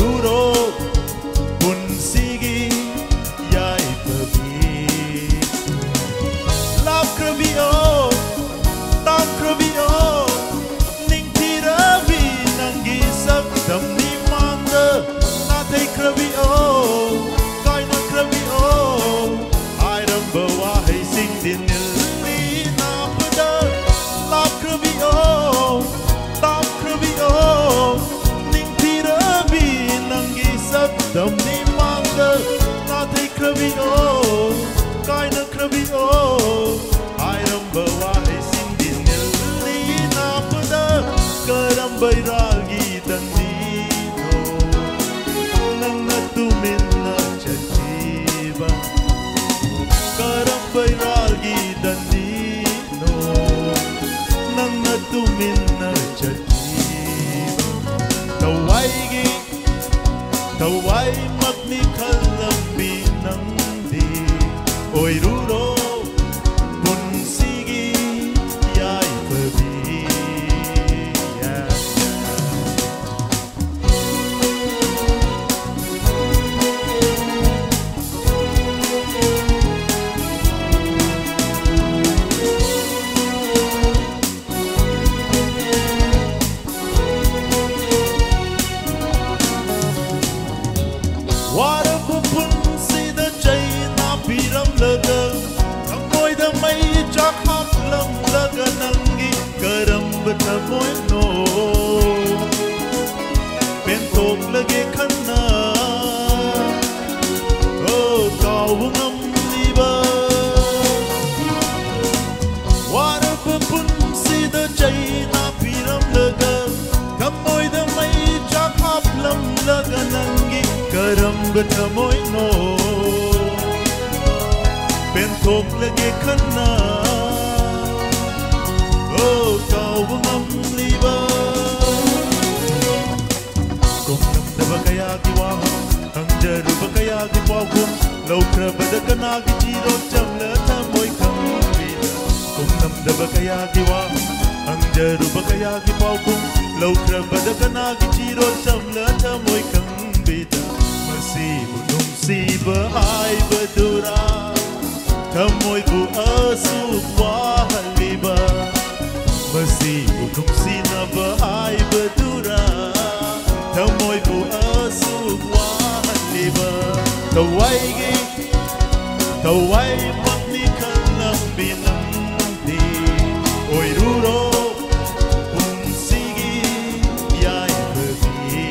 ruro punsigi yai babi love krabio tam krabio ning tirabi nangi sab dam ni manda na thai krabio kai na krabio ai ram bawa hai sing din ni na pada love krabio tam krabio ning tirabi nangi sab dam ni manda na thai krabio kai na krabio ai ram bawa hai sing din ni na pada karam bairagi dandino nang natumin na chatiba karam bairagi dandino nang natumin na chatiba tawai magni khalam binang di oi ruro punsigi yai babi Wara pun si da chay na piram laga Thamoy da mai chak hap lam laga nangi karam bata moy no Pentok lage khanna Oh kaw ngam liba Wara pun si da chay na piram laga Thamoy da mai chak hap lam laga nangi karam bata moy no pentok lagi khanna oh kaw ngam liba kung nam da ba kaya ki wa ang jaru ba kaya ki paw kun law kra ba da kana ki chiro cham la tha moy kam vida kung nam da ba kaya ki wa ang jaru ba kaya ki paw kun law kra ba da kana ki chiro cham la tha moy kam vida Siba ai badura Thamoy bu asuk wahaliba Masibu sina ba ai badura Thamoy bu asuk wahaliba Tawai magni khalam binang di Oi ruro punsigi yai babi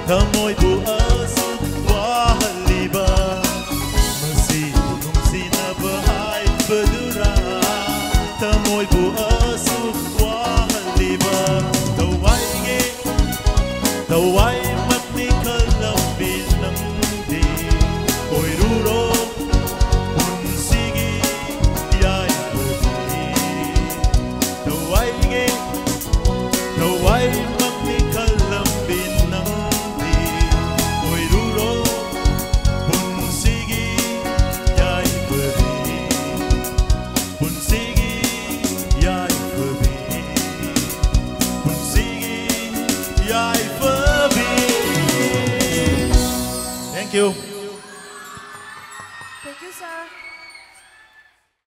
Thamoy bu asuk wahaliba Masibu sina ba ai badura Thamoy bu asuk wahaliba Tawai matni kalam binang di Oiruro Unsigi Yai Pudi Tawai ge Tawai matni kalam binang di Oiruro Unsigi Yai Pudi Unsigi Yai Pudi Unsigi Yai Thank you. Thank you, sir.